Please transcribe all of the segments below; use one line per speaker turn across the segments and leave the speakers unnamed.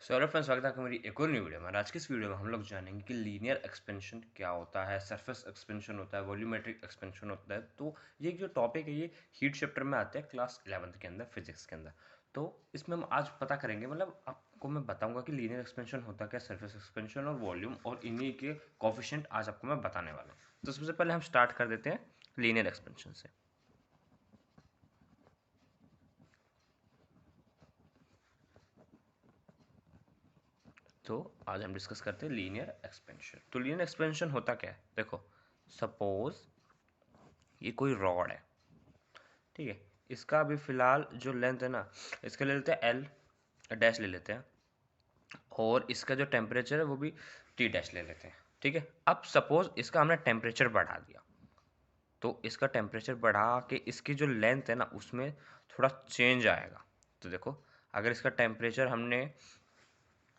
Hello friends, स्वागत है आपका मेरी एक और न्यू वीडियो में। आज की इस वीडियो में हम लोग जानेंगे कि लीनियर एक्सपेंशन क्या होता है, सरफेस एक्सपेंशन होता है, वॉल्यूमेट्रिक एक्सपेंशन होता है। तो ये जो टॉपिक है ये हीट चैप्टर में आते हैं क्लास 11th के अंदर, फिजिक्स के अंदर। तो इसमें हम आज पता करेंगे, मतलब आपको मैं बताऊंगा कि लीनियर एक्सपेंशन होता क्या, सरफेस एक्सपेंशन और वॉल्यूम, और इन्हीं के कोफिशिएंट आज आपको मैं बताने वाला हूँ। तो सबसे पहले हम स्टार्ट कर देते हैं लीनियर एक्सपेंशन से। तो आज हम डिस्कस करते हैं लीनियर एक्सपेंशन। तो लीनियर एक्सपेंशन होता क्या है, देखो सपोज ये कोई रॉड है, ठीक है। इसका अभी फिलहाल जो लेंथ है ना, इसका ले लेते हैं एल डैश ले लेते हैं, और इसका जो टेम्परेचर है वो भी टी डैश ले लेते हैं, ठीक है। अब सपोज इसका हमने टेम्परेचर बढ़ा दिया, तो इसका टेम्परेचर बढ़ा के इसकी जो लेंथ है ना उसमें थोड़ा चेंज आएगा। तो देखो, अगर इसका टेम्परेचर हमने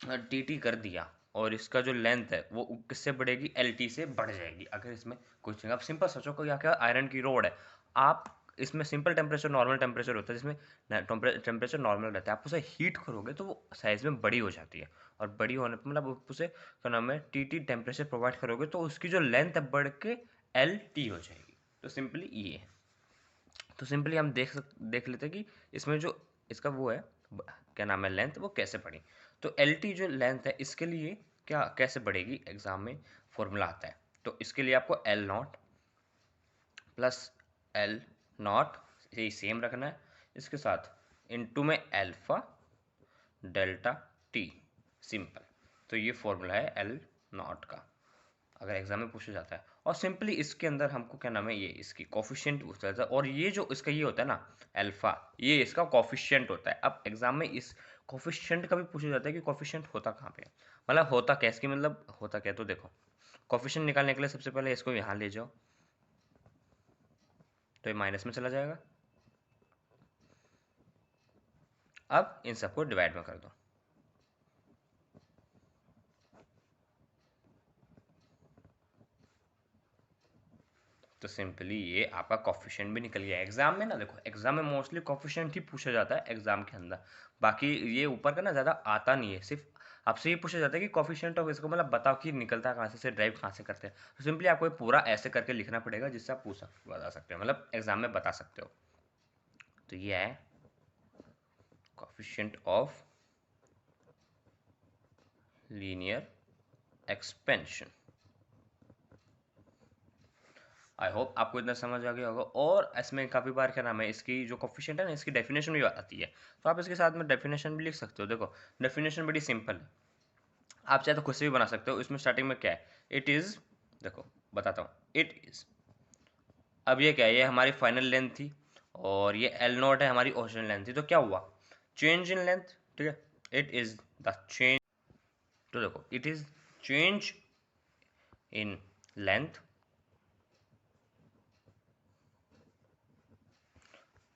टी टी कर दिया और इसका जो लेंथ है वो किससे बढ़ेगी, एल टी से बढ़ जाएगी। अगर इसमें कुछ नहीं, आप सिंपल सोचो कोई क्या आयरन की रोड है, आप इसमें सिंपल टेम्परेचर नॉर्मल टेम्परेचर होता है, जिसमें टेम्परेचर नॉर्मल रहता है। आप उसे हीट करोगे तो वो साइज में बड़ी हो जाती है, और बड़ी होने पर मतलब आप उसे क्या नाम है टी टी टेम्परेचर प्रोवाइड करोगे तो उसकी जो लेंथ है बढ़ के एल टी हो जाएगी। तो सिंपली ये है। तो सिंपली हम देख लेते हैं कि इसमें जो इसका वो है क्या नाम है लेंथ, वो कैसे बढ़ी। तो एल टी जो लेंथ है इसके लिए क्या कैसे बढ़ेगी, एग्जाम में फॉर्मूला आता है। तो इसके लिए आपको L not plus L not यही सेम रखना है, इसके साथ इनटू में एल्फा डेल्टा टी, सिंपल। तो ये फॉर्मूला है एल नॉट का, अगर एग्जाम में पूछा जाता है। और सिंपली इसके अंदर हमको क्या नाम है ये इसकी कोफिशिएंट पूछा जाता है, और ये जो इसका ये होता है ना अल्फा, ये इसका कोफिशिएंट होता है। अब एग्जाम में इस कोफिशिएंट का भी पूछा जाता है कि कोफिशिएंट होता कहाँ पे है, मतलब होता क्या इसकी, मतलब होता क्या। तो देखो, कोफिशिएंट निकालने के लिए सबसे पहले इसको यहाँ ले जाओ, तो ये माइनस में चला जाएगा। अब इन सबको डिवाइड में कर दो, तो सिंपली ये आपका कॉफिशिएंट भी निकल गया। एग्जाम में ना देखो, एग्जाम में मोस्टली कॉफिशिएंट ही पूछा जाता है एग्जाम के अंदर, बाकी ये ऊपर का ना ज़्यादा आता नहीं है। सिर्फ आपसे ये पूछा जाता है कि कॉफिशिएंट ऑफ इसको, मतलब बताओ कि निकलता कहाँ से ड्राइव कहाँ से करते हैं। तो सिंपली आपको ये पूरा ऐसे करके लिखना पड़ेगा जिससे आप बता सकते हो, मतलब एग्जाम में बता सकते हो। तो ये है coefficient of linear expansion. I hope आपको इतना समझ आ गया होगा। और इसमें काफ़ी बार क्या नाम है इसकी जो कोफिशिएंट है ना, इसकी डेफिनेशन भी आती है, तो आप इसके साथ में डेफिनेशन भी लिख सकते हो। देखो डेफिनेशन बड़ी सिंपल है, आप चाहे तो खुद से भी बना सकते हो। इसमें स्टार्टिंग में क्या है, इट इज़, देखो बताता हूँ, इट इज़। अब ये क्या है, ये हमारी फाइनल लेंथ थी, और ये एल नॉट है हमारी ओरिजिनल लेंथ थी। तो क्या हुआ, चेंज इन लेंथ, ठीक है। इट इज़ द चेंज, तो देखो it is change in length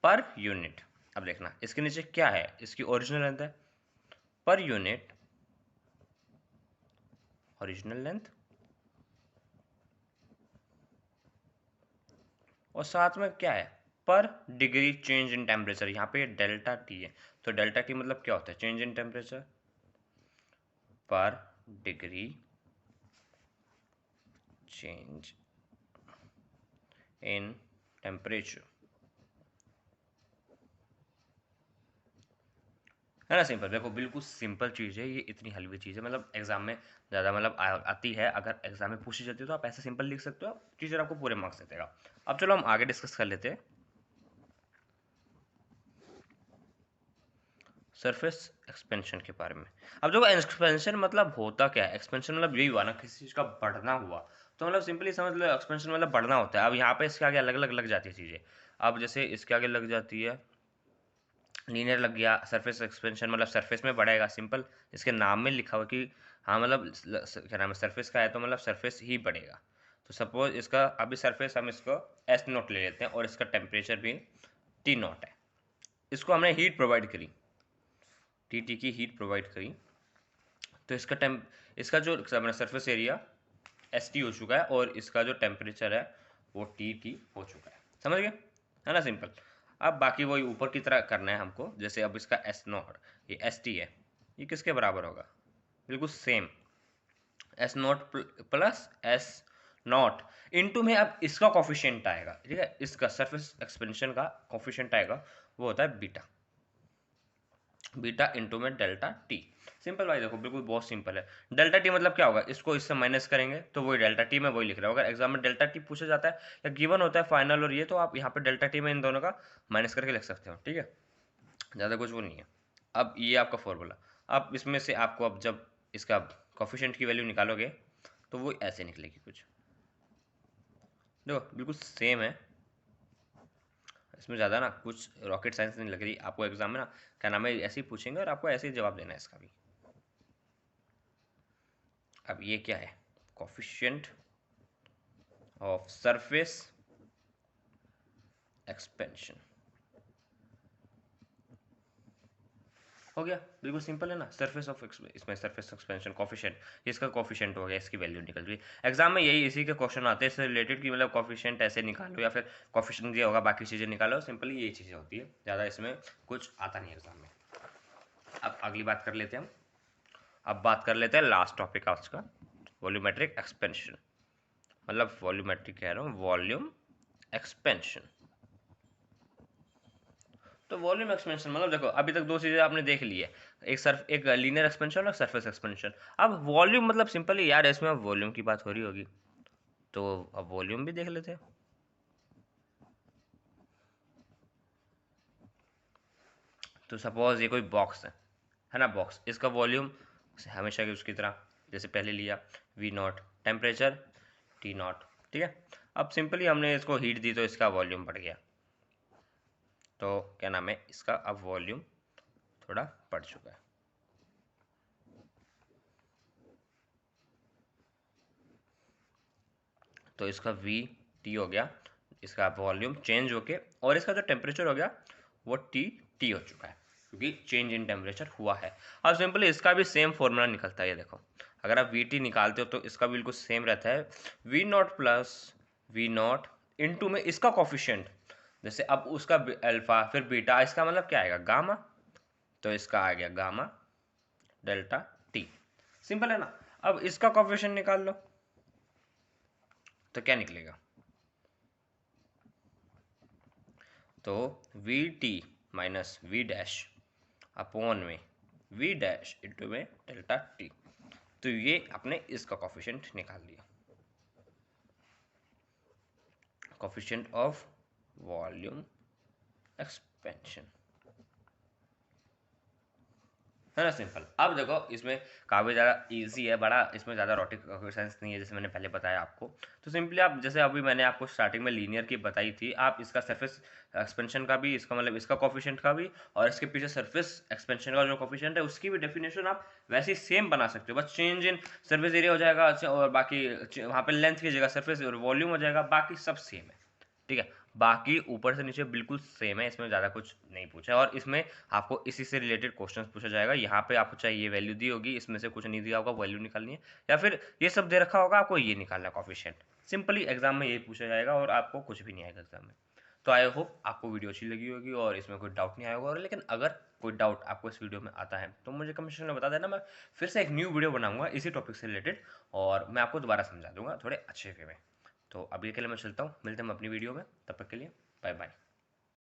per unit. अब देखना इसके नीचे क्या है, इसकी ओरिजिनल लेंथ है, पर यूनिट ओरिजिनल लेंथ, और साथ में क्या है, पर डिग्री चेंज इन टेम्परेचर। यहाँ पे डेल्टा टी है, तो डेल्टा टी मतलब क्या होता है, चेंज इन टेम्परेचर पर डिग्री चेंज इन टेम्परेचर, है ना। सिंपल, देखो बिल्कुल सिंपल चीज़ है ये, इतनी हलवी चीज़ है, मतलब एग्जाम में ज़्यादा मतलब आती है। अगर एग्जाम में पूछी जाती है तो आप ऐसे सिंपल लिख सकते हो, टीचर आपको पूरे मार्क्स दे देगा। अब चलो हम आगे डिस्कस कर लेते हैं सरफेस एक्सपेंशन के बारे में। अब देखो एक्सपेंशन मतलब होता क्या है, एक्सपेंशन मतलब यही हुआ ना, किसी चीज़ का बढ़ना हुआ। तो मतलब सिंपली समझ लो एक्सपेंशन मतलब बढ़ना होता है। अब यहाँ पे इसके आगे अलग अलग लग जाती है चीज़ें। अब जैसे इसके आगे लग जाती है लीनियर, लग गया सरफेस एक्सपेंशन, मतलब सरफेस में बढ़ेगा। सिंपल इसके नाम में लिखा हुआ कि हाँ मतलब क्या नाम है सरफेस का है, तो मतलब सरफेस ही बढ़ेगा। तो सपोज इसका अभी सरफेस हम इसको एस नोट ले लेते हैं, और इसका टेम्परेचर भी टी नोट है। इसको हमने हीट प्रोवाइड करी, टी टी की हीट प्रोवाइड करी, तो इसका जो सरफेस एरिया एस टी हो चुका है, और इसका जो टेम्परेचर है वो टी टी हो चुका है। समझ गए, है ना सिंपल। अब बाकी वही ऊपर की तरह करना है हमको। जैसे अब इसका एस नॉट, ये एस टी है, ये किसके बराबर होगा, बिल्कुल same, S not plus S not into में अब इसका कोफिशिएंट आएगा, ठीक है, इसका सरफेस एक्सपेंशन का कोफिशिएंट आएगा, वो होता है बीटा, बीटा इंटू में डेल्टा टी। सिंपल भाई, देखो बिल्कुल बहुत सिंपल है। डेल्टा टी मतलब क्या होगा, इसको इससे माइनस करेंगे तो वही डेल्टा टी में वही लिख रहा होगा। एग्जाम में डेल्टा टी पूछा जाता है या गिवन होता है फाइनल और ये, तो आप यहाँ पे डेल्टा टी में इन दोनों का माइनस करके लिख सकते हो, ठीक है, ज़्यादा कुछ वो नहीं है। अब ये आपका फॉर्मूला, अब इसमें से आपको अब जब इसका कोफिशिएंट की वैल्यू निकालोगे तो वो ऐसे निकलेगी कुछ, देखो बिल्कुल सेम है, इसमें ज़्यादा ना कुछ रॉकेट साइंस नहीं लग रही आपको। एग्जाम में ना क्या नाम है ऐसे ही पूछेंगे और आपको ऐसे ही जवाब देना है इसका भी। अब ये क्या है, कोफिशिएंट ऑफ सरफेस एक्सपेंशन, हो गया, बिल्कुल सिंपल है ना। सरफेस ऑफ इसमें सरफेस एक्सपेंशन कोफिशिएंट, इसका कोफिशिएंट हो गया, इसकी वैल्यू निकल गई। एग्जाम में यही इसी के क्वेश्चन आते हैं इससे रिलेटेड कि मतलब कोफिशिएंट ऐसे निकालो या फिर कोफिशिएंट ये होगा बाकी चीज़ें निकालो, सिंपली यही चीज़ें होती है, ज़्यादा इसमें कुछ आता नहीं एग्जाम में। अब अगली बात कर लेते हैं हम, अब बात कर लेते हैं लास्ट टॉपिक आज का, वॉल्यूमेट्रिक एक्सपेंशन, मतलब वॉल्यूमेट्रिक कह रहा हूँ, वॉल्यूम एक्सपेंशन। तो वॉल्यूम एक्सपेंशन मतलब देखो अभी तक दो चीज़ें आपने देख ली है, एक लीनियर एक्सपेंशन और सरफेस एक्सपेंशन। अब वॉल्यूम मतलब सिंपल ही यार, इसमें अब वॉल्यूम की बात हो रही होगी तो अब वॉल्यूम भी देख लेते हैं। तो सपोज ये कोई बॉक्स है ना, बॉक्स, इसका वॉल्यूम हमेशा की उसकी तरह जैसे पहले लिया, V naught temperature, T naught, ठीक है। अब सिंपली हमने इसको हीट दी तो इसका वॉल्यूम बढ़ गया, तो क्या नाम है इसका अब वॉल्यूम थोड़ा बढ़ चुका है। तो इसका वी टी हो गया, इसका वॉल्यूम चेंज होके, और इसका जो टेम्परेचर हो गया वो टी टी हो चुका है क्योंकि चेंज इन टेम्परेचर हुआ है। अब सिंपली इसका भी सेम फॉर्मूला निकलता है, ये देखो अगर आप वी टी निकालते हो तो इसका बिल्कुल सेम रहता है, V naught plus V naught into में इसका कोफिशिएंट, जैसे अब उसका अल्फा फिर बीटा, इसका मतलब क्या आएगा गामा, तो इसका आ गया गामा डेल्टा टी। सिंपल है ना। अब इसका कोफिशिएंट निकाल लो तो क्या निकलेगा, तो V T minus V dash upon में वी डैश इंटू में डेल्टा टी, तो ये आपने इसका कोफिशिएंट निकाल लिया, कोफिशिएंट ऑफ वॉल्यूम एक्सपेंशन, है ना, सिंपल। अब देखो इसमें काफ़ी ज़्यादा इजी है, बड़ा इसमें ज़्यादा रॉकेट साइंस नहीं है जैसे मैंने पहले बताया आपको। तो सिंपली आप जैसे अभी मैंने आपको स्टार्टिंग में लीनियर की बताई थी, आप इसका सरफेस एक्सपेंशन का भी, इसका मतलब इसका कोफिशिएंट का भी, और इसके पीछे सरफेस एक्सपेंशन का जो कोफिशिएंट है उसकी भी डेफिनेशन आप वैसे ही सेम बना सकते हो, बस चेंज इन सरफेस एरिया हो जाएगा, और बाकी वहाँ पर लेंथ की जगह सरफेस और वॉल्यूम हो जाएगा, बाकी सब सेम है, ठीक है। बाकी ऊपर से नीचे बिल्कुल सेम है, इसमें ज़्यादा कुछ नहीं पूछा है, और इसमें आपको इसी से रिलेटेड क्वेश्चंस पूछा जाएगा। यहाँ पे आपको चाहे ये वैल्यू दी होगी, इसमें से कुछ नहीं दिया होगा, वैल्यू निकालनी है, या फिर ये सब दे रखा होगा आपको ये निकालना है कोफिशिएंट, सिंपली एग्जाम में यही पूछा जाएगा और आपको कुछ भी नहीं आएगा एग्जाम में। तो आई होप आपको वीडियो अच्छी लगी होगी और इसमें कोई डाउट नहीं आया होगा, और लेकिन अगर कोई डाउट आपको इस वीडियो में आता है तो मुझे कमेंट सेक्शन में बता देना, मैं फिर से एक न्यू वीडियो बनाऊंगा इसी टॉपिक से रिलेटेड, और मैं आपको दोबारा समझा दूंगा थोड़े अच्छे वे में। तो अभी के लिए मैं चलता हूँ, मिलते हैं हम अपनी वीडियो में, तब तक के लिए बाय बाय।